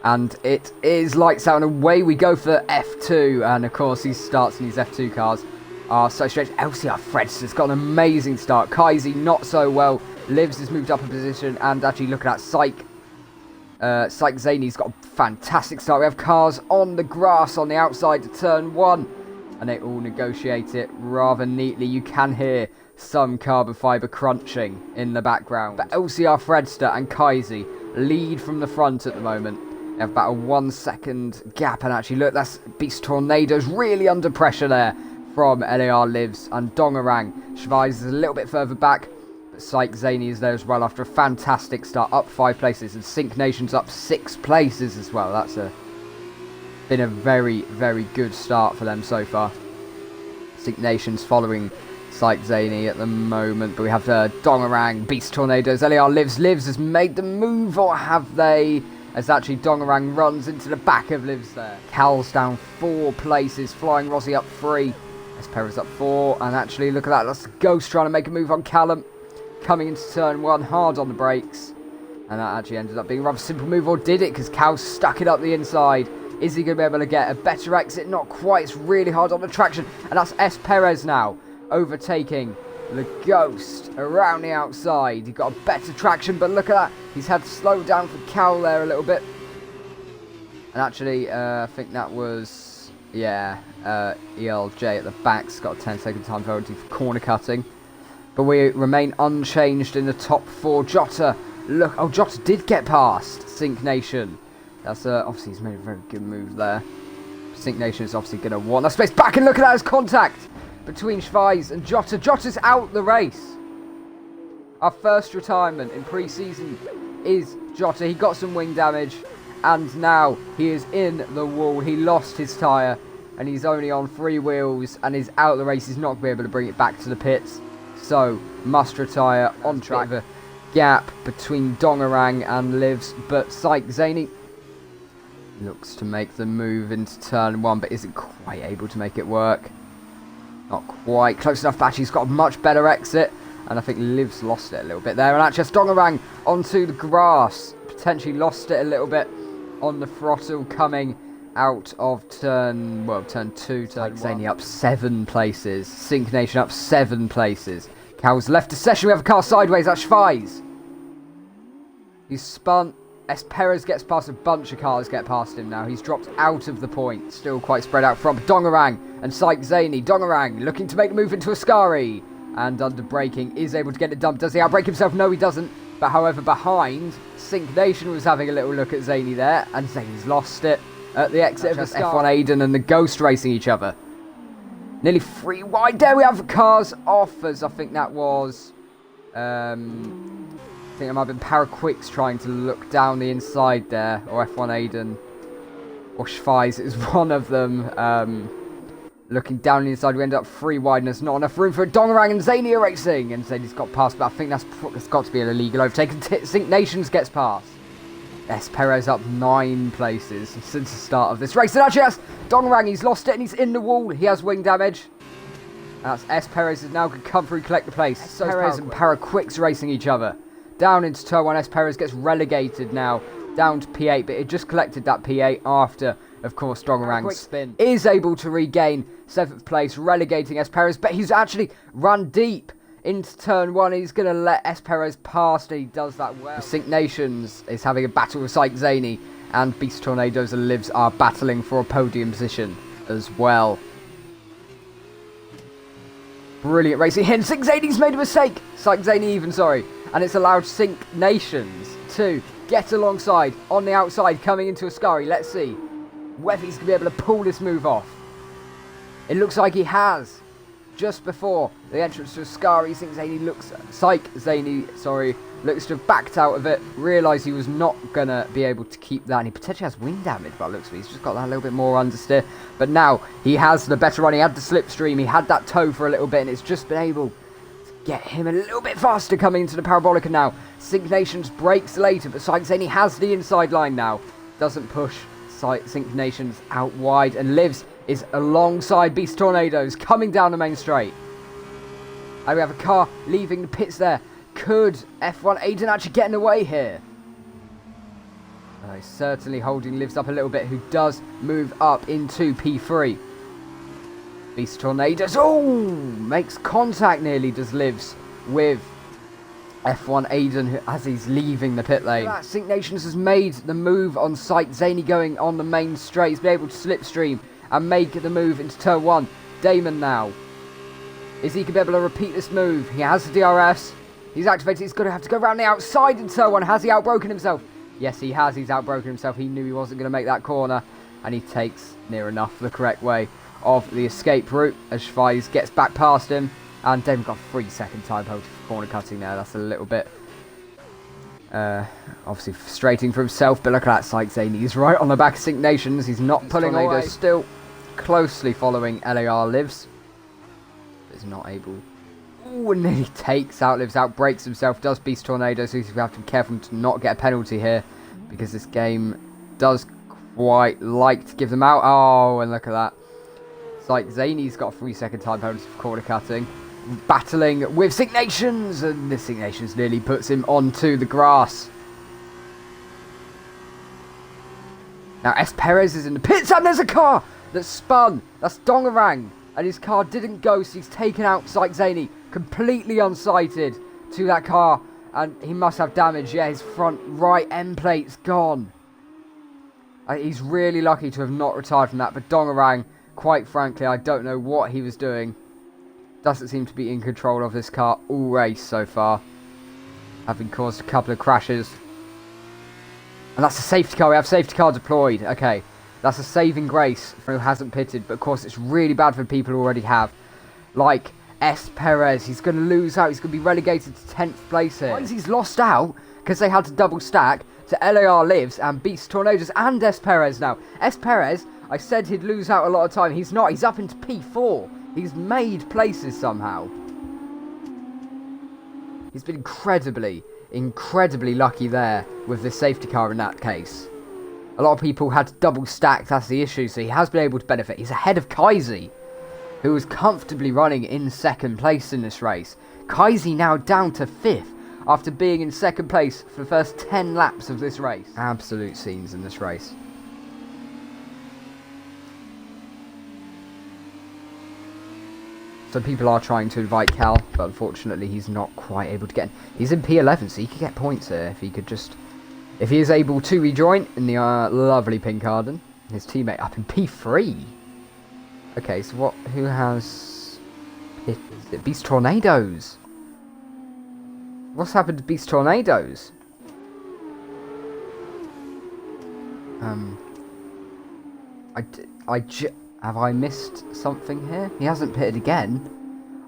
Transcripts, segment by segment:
And it is lights out and away we go for F2. And of course these starts in these F2 cars are so strange. FLR Fredster's got an amazing start. Kaisi not so well. Livs has moved up a position. And actually look at that. Psych Zany's got a fantastic start. We have cars on the grass on the outside to turn 1. And they all negotiate it rather neatly. You can hear some carbon fibre crunching in the background. But LCR Fredster and Kaisi lead from the front at the moment. They have about a 1 second gap. And actually, look, that's Beast Tornadoes really under pressure there from LAR Livs and Dongarang. Schweiz is a little bit further back. But Psych Zany is there as well after a fantastic start. Up 5 places. And Sync Nation's up 6 places as well. That's been a very, very good start for them so far. Sync Nation's following Psych Zany at the moment, but we have Dongarang, Beast Tornadoes, LAR Livs has made the move, or have they? As actually Dongarang runs into the back of Livs there. Cal's down 4 places, Flying Rossi up 3, Esperas up 4, and actually look at that, that's Ghost trying to make a move on Callum, coming into turn 1, hard on the brakes, and that actually ended up being a rather simple move, or did it, because Cal stuck it up the inside. Is he going to be able to get a better exit? Not quite, it's really hard on the traction, and that's Esperas now. Overtaking the Ghost around the outside. He got a better traction, but look at that. He's had to slow down for Cal there a little bit. And actually, I think that was, ELJ at the back's got a 10-second time penalty for corner cutting. But we remain unchanged in the top 4. Jota, look, oh, Jota did get past Sync Nation. That's, obviously he's made a very good move there. Sync Nation is obviously going to want that space back, and look at that, his contact between Schweiz and Jota. Jota's out the race. Our first retirement in pre-season is Jota. He got some wing damage and now he is in the wall. He lost his tyre and he's only on 3 wheels and is out the race. He's not going to be able to bring it back to the pits. So must retire on track. The gap between Dongarang and Livs, but Psych Zany looks to make the move into turn 1 but isn't quite able to make it work. Not quite close enough, but actually he's got a much better exit. And I think Livs lost it a little bit there. And actually Dongarang onto the grass. Potentially lost it a little bit on the throttle coming out of turn 2. Turn Zany up 7 places. Sync Nation up 7 places. Cal's left a session. We have a car sideways. That's Schweiz. He's spun. Esperas gets past, a bunch of cars get past him now. He's dropped out of the point. Still quite spread out from Dongarang and Psych Zany. Dongarang looking to make the move into Ascari. And under braking is able to get it dumped. Does he outbrake himself? No, he doesn't. But however, behind, Sync Nation was having a little look at Zany there. And Zany's lost it at the exit of F1 Aiden and the Ghost racing each other. Nearly 3 wide. There we have cars off, as I think that was... I think it might have been Paraquicks trying to look down the inside there, or F1 Aiden, or Schweiz. It was one of them looking down the inside. We ended up 3 wide, and there's not enough room for Dongarang and Zany are racing, and Zany's got past, but I think that's got to be an illegal overtake. Sync Nations gets past. Esperas up 9 places since the start of this race, and actually that's Dongarang. He's lost it, and he's in the wall. He has wing damage. That's Esperas is now going to come through, collect the place. Esperas and Paraquicks racing each other. Down into turn 1, Esperas gets relegated now, down to P8, but it just collected that P8 after, of course, Dongarang's spin. Is able to regain 7th place, relegating Esperas, but he's actually run deep into turn 1. He's going to let Esperas past, and he does that well. Sync Nations is having a battle with Psych Zany, and Beast Tornadoes and Livs are battling for a podium position as well. Brilliant racing here, and Sync Zany's made a mistake. Psych Zany even, sorry. And it's allowed Sync Nations to get alongside on the outside coming into Ascari. Let's see whether he's going to be able to pull this move off. It looks like he has. Just before the entrance to Ascari, Psych Zany looks to have backed out of it. Realised he was not going to be able to keep that. And he potentially has wing damage by the looks of it. He's just got that a little bit more understeer. But now he has the better run. He had the slipstream. He had that toe for a little bit. And it's just been able... get him a little bit faster coming into the Parabolica now. Sync Nations brakes later, but Psych Zany has the inside line now. Doesn't push Sync Nations out wide, and Livs is alongside Beast Tornadoes coming down the main straight. And we have a car leaving the pits there. Could F1 Aiden actually get in the way here? He's certainly holding Livs up a little bit, who does move up into P3. Beast Tornadoes. Oh! Makes contact nearly, does Livs, with F1 Aiden as he's leaving the pit lane. Sync Nations has made the move on sight. Zaney going on the main straight. He's been able to slipstream and make the move into turn 1. Damon now. Is he going to be able to repeat this move? He has the DRS. He's activated. He's going to have to go around the outside in turn 1. Has he outbroken himself? Yes, he has. He's outbroken himself. He knew he wasn't going to make that corner. And he takes near enough the correct way of the escape route as Schweiz gets back past him. And Damon got a 3-second time penalty for corner cutting there. That's a little bit obviously frustrating for himself. But look at that sight, Zaney. He's right on the back of Sync Nations. He's not pulling away. Still closely following LAR Livs. Is not able. Ooh, and nearly takes out Livs, out breaks himself, does Beast Tornado, so he's going to have to be careful to not get a penalty here, because this game does quite like to give them out. Oh, and look at that. It's like Zaney's got a 3-second time penalty for corner cutting, battling with Sync Nations, and this Sync Nations nearly puts him onto the grass. Now S. Perez is in the pits, and there's a car that spun. That's Dongarang. And his car didn't go, so he's taken out Syke Zaney, completely unsighted to that car. And he must have damage. Yeah, his front right end plate's gone. He's really lucky to have not retired from that. But Dongarang, quite frankly, I don't know what he was doing. Doesn't seem to be in control of this car all race so far, having caused a couple of crashes. And that's a safety car. We have safety car deployed. Okay. That's a saving grace for who hasn't pitted, but of course it's really bad for people who already have. Like S. Perez, he's going to lose out. He's going to be relegated to 10th place here. He's lost out because they had to double stack to LAR Livs and Beast Tornadoes and S. Perez now. S. Perez, I said he'd lose out a lot of time. He's not. He's up into P4. He's made places somehow. He's been incredibly lucky there with the safety car in that case. A lot of people had to double stack, that's the issue, so he has been able to benefit. He's ahead of Kaisi, who was comfortably running in 2nd place in this race. Kaisi now down to 5th after being in 2nd place for the first 10 laps of this race. Absolute scenes in this race. So people are trying to invite Cal, but unfortunately he's not quite able to get in. He's in P11, so he could get points here if he could just... If he is able to rejoin in the lovely Pinkarden, his teammate up in P3. Okay, so what? Who has? Is it Beast Tornadoes? What's happened to Beast Tornadoes? Have I missed something here? He hasn't pitted again.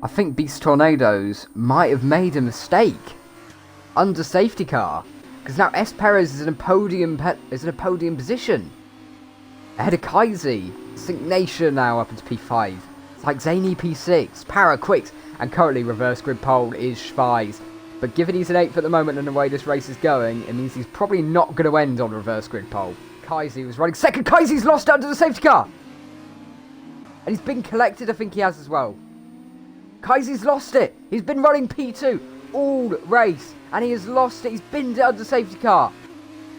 I think Beast Tornadoes might have made a mistake under safety car. Because now S. Perez is in a podium position. Ahead of Kaisi. Sync Nation now up into P5. It's like Zaney P6. Para Quicks. And currently reverse grid pole is Schweiz. But given he's an 8th at the moment and the way this race is going, it means he's probably not going to end on reverse grid pole. Kaisi was running 2nd. Kaisi's lost out to the safety car. And he's been collected, I think he has as well. Kaisi's lost it. He's been running P2 all race. And he has lost it. He's binned it under safety car.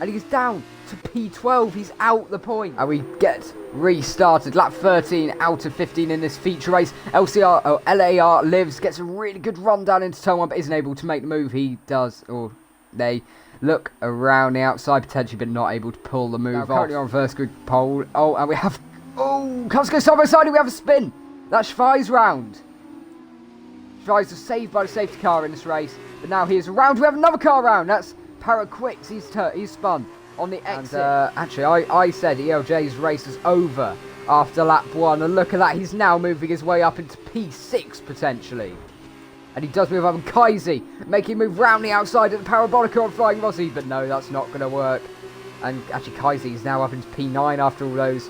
And he's down to P12. He's out the point. And we get restarted. Lap 13 out of 15 in this feature race. LAR Livs, gets a really good run down into turn 1, but isn't able to make the move. He does, or they look around the outside potentially, but not able to pull the move off. Currently on reverse grid pole. Oh, and we have... Oh, cars go side by side and we have a spin. That's Schweiz round. Schweiz was saved by the safety car in this race. But now he is around. We have another car round. That's Para Quicks. He's spun on the exit. And, actually, I said ELJ's race was over after lap 1. And look at that. He's now moving his way up into P6, potentially. And he does move up on Kaisi, making him move round the outside of the Parabolica on Flying Rossi. But no, that's not going to work. And actually, Kaisi is now up into P9 after all those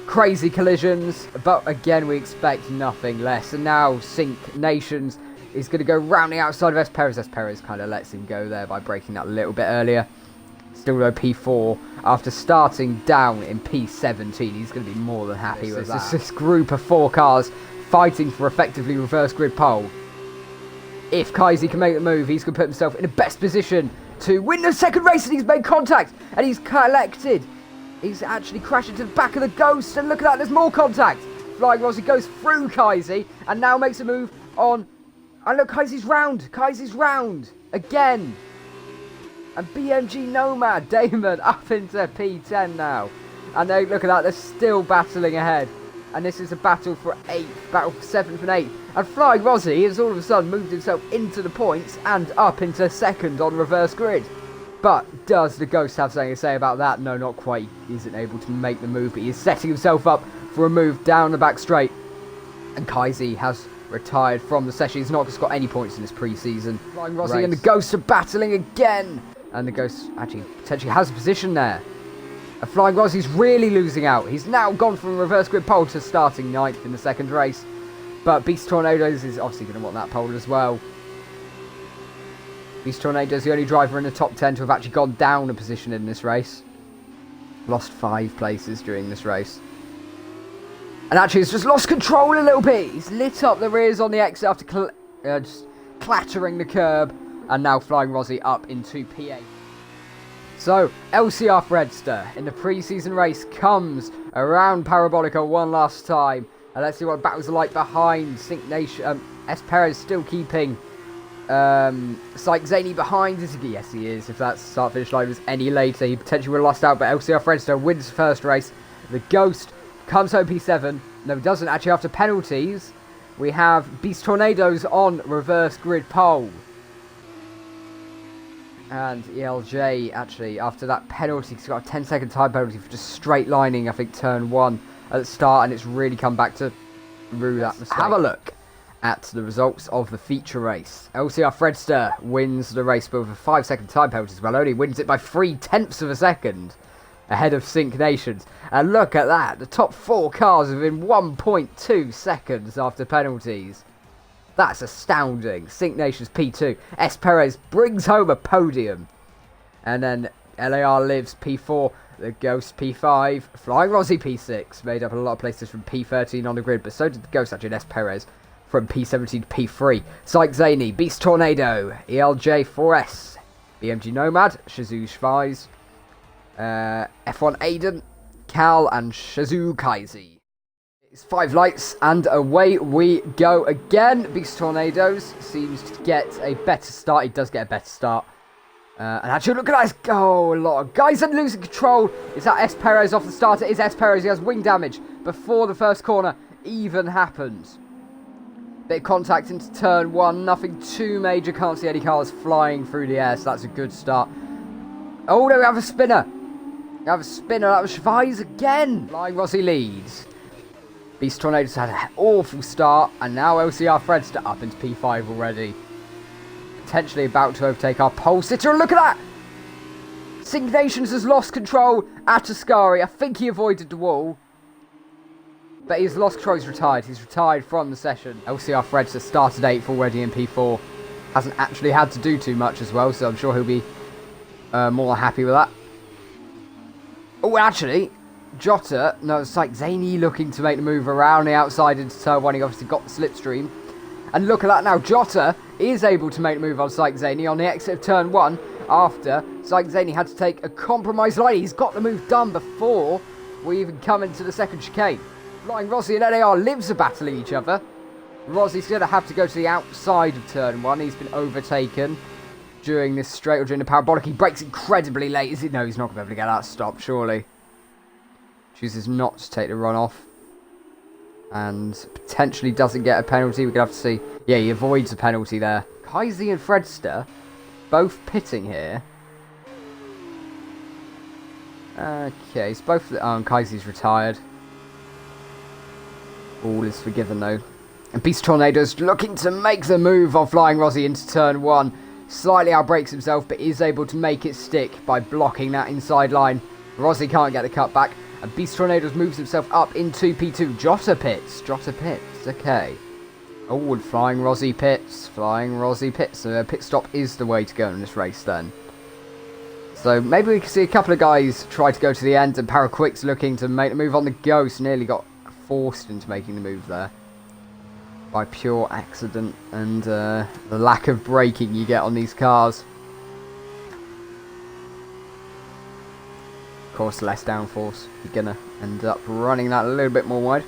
crazy collisions. But again, we expect nothing less. And now Sync Nations is going to go round the outside of S. Perez. S. Perez kind of lets him go there by breaking that a little bit earlier. Still though P4 after starting down in P17. He's going to be more than happy with that. This group of 4 cars fighting for effectively reverse grid pole. If Kaisi can make the move, he's going to put himself in the best position to win the second race, and he's made contact, and he's collected. He's actually crashed into the back of the Ghost, and look at that, there's more contact. Flying Rossi goes through Kaisi, and now makes a move on. And look, Kaisi's round again. And BMG Nomad, Damon, up into P10 now. And they, look at that, they're still battling ahead. And this is a battle for 8th, battle for 7th and 8th. And Flying Rossi has all of a sudden moved himself into the points and up into 2nd on reverse grid. But does the Ghost have something to say about that? No, not quite. He isn't able to make the move, but he is setting himself up for a move down the back straight. And Kaisi has retired from the session. He's not got any points in this pre-season. Flying Rossi race. And the Ghost are battling again. And the Ghost actually potentially has a position there. And Flying Rossi's really losing out. He's now gone from reverse grid pole to starting 9th in the second race. But Beast Tornadoes is obviously going to want that pole as well. Beast Tornadoes the only driver in the top 10 to have actually gone down a position in this race. Lost 5 places during this race. And actually he's just lost control a little bit. He's lit up the rears on the exit after just clattering the curb. And now Flying Rossi up into P8. So, LCR Fredster in the pre-season race comes around Parabolica one last time. And let's see what battles are like behind. Sync Nation, S. Perez still keeping Syke Zaney behind. Yes, he is. If that start-finish line was any later, he potentially would have lost out. But LCR Fredster wins the first race. The Ghost comes home P7. No, he doesn't. Actually, after penalties, we have Beast Tornadoes on reverse grid pole. And ELJ, actually, after that penalty, he's got a 10-second time penalty for just straight lining, I think, turn 1 at the start, and it's really come back to rue that mistake. Have a look at the results of the feature race. LCR Fredster wins the race, but with a 5-second time penalty as well. Only wins it by 0.3 of a second ahead of Sync Nations. And look at that, the top 4 cars within 1.2 seconds after penalties. That's astounding. Sync Nations P2. S. Perez brings home a podium. And then LAR Lives P4. The Ghost P5. Flying Rossi P6. Made up a lot of places from P13 on the grid. But so did the Ghost actually and S. Perez from P17 to P3. Syke Zaney. Beast Tornado. ELJ 4S. BMG Nomad. Shazoo Schweiz. F1 Aiden. Cal and Shazoo Kaisi. It's 5 lights and away we go again. Beast Tornadoes seems to get a better start. He does get a better start. And actually look at that. Oh, a lot of guys are losing control. Is that S. Perez off the start? It is S. Perez. He has wing damage before the first corner even happens. Bit of contact into turn 1. Nothing too major. Can't see any cars flying through the air. So that's a good start. Oh, no, we have a spinner. We have a spinner. That was Schweiz again. Flying Rossi leads. Beast Tornadoes had an awful start, and now LCR Fredster up into P5 already. Potentially about to overtake our pole sitter, and look at that! Sync Nations has lost control at Ascari. I think he avoided the wall. But he's lost control, he's retired. He's retired from the session. LCR Fredster started 8th already in P4. Hasn't actually had to do too much as well, so I'm sure he'll be more happy with that. Oh, actually... Jota, no, it's like Zaney looking to make the move around the outside into turn 1. He obviously got the slipstream. And look at that now. Jota is able to make the move on Syke Zaney on the exit of turn 1 after Syke Zaney had to take a compromised line. He's got the move done before we even come into the second chicane. Flying Rossi and LAR Lives are battling each other. Rossi's going to have to go to the outside of turn 1. He's been overtaken during this straight or during the parabolic. He brakes incredibly late. Is it? No, he's not going to be able to get that stop, surely. Chooses not to take the run off. And potentially doesn't get a penalty. We're going to have to see. Yeah, he avoids a penalty there. Kaisi and Fredster both pitting here. Okay, it's both... Oh, and Kaisi's retired. All is forgiven though. And Beast Tornadoes looking to make the move on Flying Rossi into turn 1. Slightly outbrakes himself, but is able to make it stick by blocking that inside line. Rossi can't get the cut back. And Beast Tornadoes moves himself up into P2. Jota pits. Okay. Oh, and Flying Rossi pits. So pit stop is the way to go in this race then. So maybe we can see a couple of guys try to go to the end. And Paraquick's looking to make the move on the Ghost. Nearly got forced into making the move there. By pure accident and the lack of braking you get on these cars. Of course, less downforce. You're going to end up running that a little bit more wide.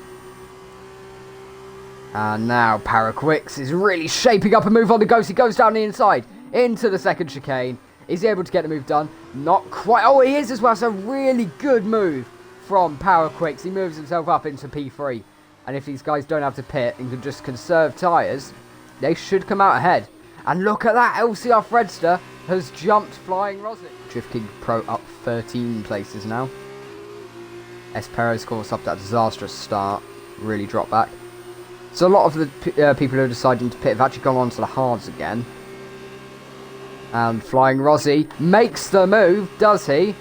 And now Paraquix is really shaping up a move on the Ghost. He goes down the inside into the second chicane. Is he able to get the move done? Not quite. Oh, he is as well. So really good move from Paraquix. He moves himself up into P3. And if these guys don't have to pit and can just conserve tyres, they should come out ahead. And look at that. LCR Fredster has jumped Flying Rossi. Drift King Pro up 13 places now. Espero's, of course, up that disastrous start. Really dropped back. So a lot of the people who are deciding to pit have actually gone on to the hards again. And Flying Rossi makes the move, does he?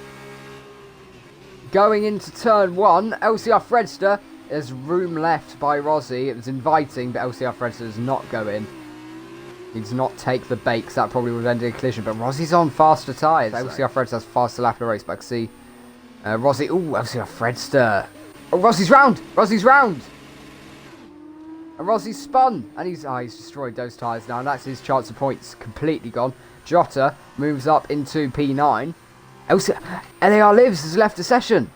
Going into turn 1, LCR Fredster, there's room left by Rossi. It was inviting, but LCR Fredster does not go in. He does not take the bait, 'cause that probably would have ended a collision. But Rossi's on faster tyres. LCR Fredster has faster lap of the race, but I can see Rossi. Ooh, LCR Fredster. Oh, Rossi's round! Rossi's round! And Rossi's spun! And he's destroyed those tyres now, and that's his chance of points completely gone. Jota moves up into P9. LAR Lives has left the session.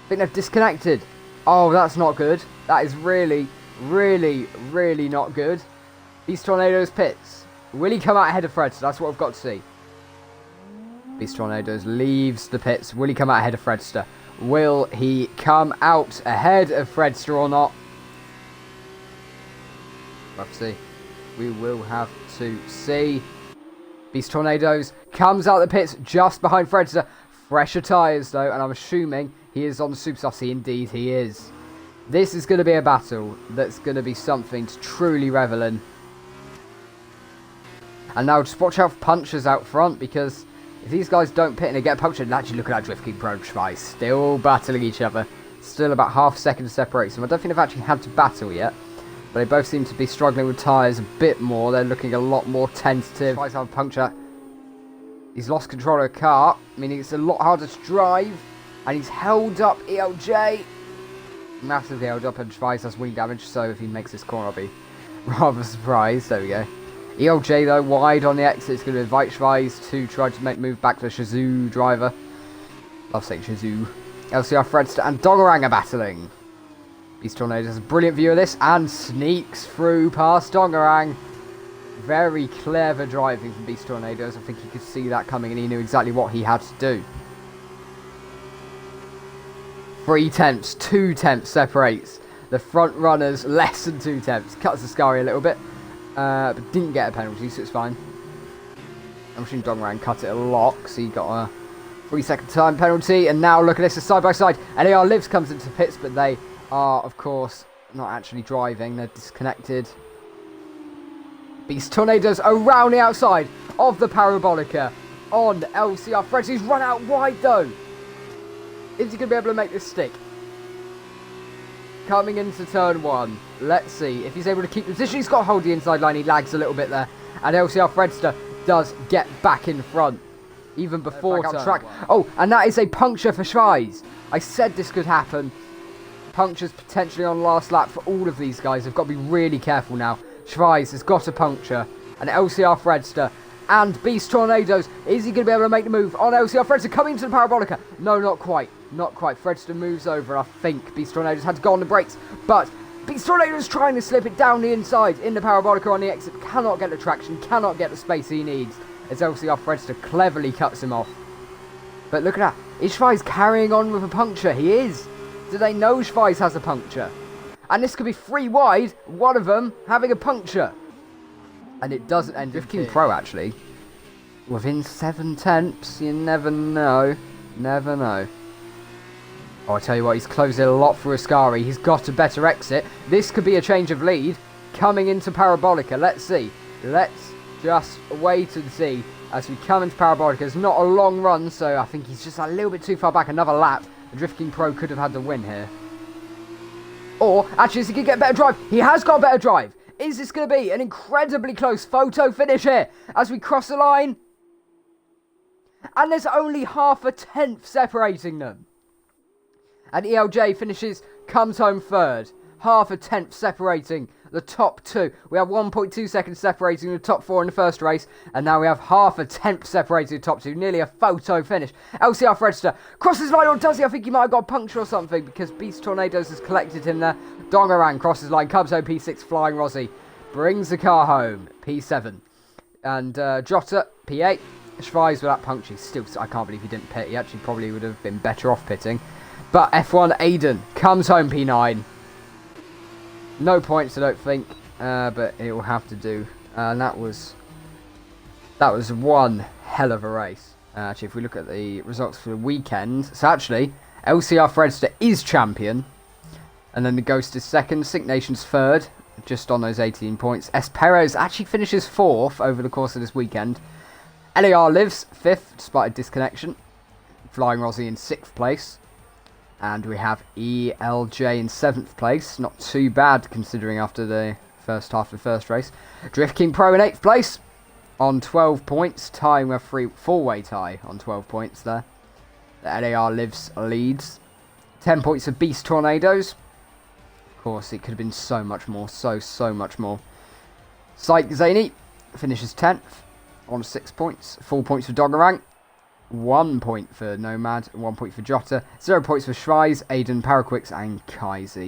I think they've disconnected. Oh, that's not good. That is really, really, really not good. Beast Tornadoes pits. Will he come out ahead of Fredster? That's what we've got to see. Beast Tornadoes leaves the pits. Will he come out ahead of Fredster? Will he come out ahead of Fredster or not? We'll have to see. We will have to see. Beast Tornadoes comes out the pits just behind Fredster. Fresher tyres though, and I'm assuming he is on the Super Saucy. Indeed he is. This is going to be a battle that's going to be something to truly revel in. And now just watch out for punchers out front, because if these guys don't pit and they get punctured, actually look at that Drift King Pro Twice. Still battling each other. Still about half a second to separate them. I don't think they've actually had to battle yet. But they both seem to be struggling with tyres a bit more. They're looking a lot more tentative. Tries to have a puncture. He's lost control of the car, meaning it's a lot harder to drive. And he's held up ELJ. Massively held up, and Schweiz has wing damage. So if he makes this corner, I'll be rather surprised. There we go. ELJ though, wide on the exit. It's going to invite Schweiz to try to move back to the Shazoo driver. Love saying Shazoo. LCR Fredster and Dongerang are battling. Beast Tornadoes has a brilliant view of this and sneaks through past Dongerang. Very clever driving from Beast Tornadoes. I think he could see that coming and he knew exactly what he had to do. 3 tenths, 2 tenths separates the front runners, less than 2 tenths. Cuts the Scary a little bit, but didn't get a penalty, so it's fine. I'm assuming Dongerang cut it a lot, so he got a 3-second time penalty. And now look at this, a side by side. LAR Lives comes into pits, but they are, of course, not actually driving. They're disconnected. Beast Tornadoes around the outside of the Parabolica on LCR Fredster. He's run out wide, though. Is he going to be able to make this stick? Coming into turn 1. Let's see if he's able to keep the position. He's got to hold the inside line. He lags a little bit there. And LCR Fredster does get back in front. Even before turn track. Oh, and that is a puncture for Schweiz. I said this could happen. Punctures potentially on last lap for all of these guys. They've got to be really careful now. Schweiz has got a puncture. And LCR Fredster and Beast Tornadoes. Is he going to be able to make the move on LCR Fredster coming into the Parabolica? No, not quite. Not quite. Fredster moves over. I think Beast Tornadoes had to go on the brakes. But Beast Tornadoes trying to slip it down the inside in the Parabolica on the exit. Cannot get the traction. Cannot get the space he needs. As LCR Fredster cleverly cuts him off. But look at that. Is Schweiz carrying on with a puncture? He is. Do they know Schweiz has a puncture? And this could be 3 wide, one of them having a puncture. And it doesn't end. Drift King Pro, actually. Within 7 tenths, you never know. Never know. Oh, I tell you what, he's closed it a lot for Ascari. He's got a better exit. This could be a change of lead coming into Parabolica. Let's see. Let's just wait and see as we come into Parabolica. It's not a long run, so I think he's just a little bit too far back. Another lap. The Drift King Pro could have had the win here. Or, actually, is he going to get a better drive? He has got a better drive. Is this going to be an incredibly close photo finish here as we cross the line? And there's only half a tenth separating them. And ELJ finishes, comes home third. Half a tenth separating the top 2. We have 1.2 seconds separating the top 4 in the first race, and now we have half a tenth separating the top 2. Nearly a photo finish. LCR Fredster crosses line, or does he? I think he might have got a puncture or something, because Beast Tornadoes has collected him there. Dongarang crosses line, Cubs home, P6, Flying Rozzy brings the car home, P7. And Jota, P8. Schweiz with that puncture. Still, I can't believe he didn't pit. He actually probably would have been better off pitting. But F1 Aiden comes home, P9. No points, I don't think, but it will have to do. And that was one hell of a race. Actually, if we look at the results for the weekend, so actually, LCR Fredster is champion, and then the Ghost is second, Sync Nation's third, just on those 18 points. Esperos actually finishes fourth over the course of this weekend. LAR lives fifth, despite a disconnection. Flying Rozzy in sixth place. And we have ELJ in 7th place. Not too bad considering after the first half of the first race. Drift King Pro in 8th place on 12 points. Tying a four-way tie on 12 points there. The LAR lives leads. 10 points for Beast Tornadoes. Of course, it could have been so much more. So much more. Psych Zany finishes 10th on 6 points. 4 points for Doggerang. 1 point for Nomad, 1 point for Jota, 0 points for Schweiz, Aiden, Paraquix and Kaisi.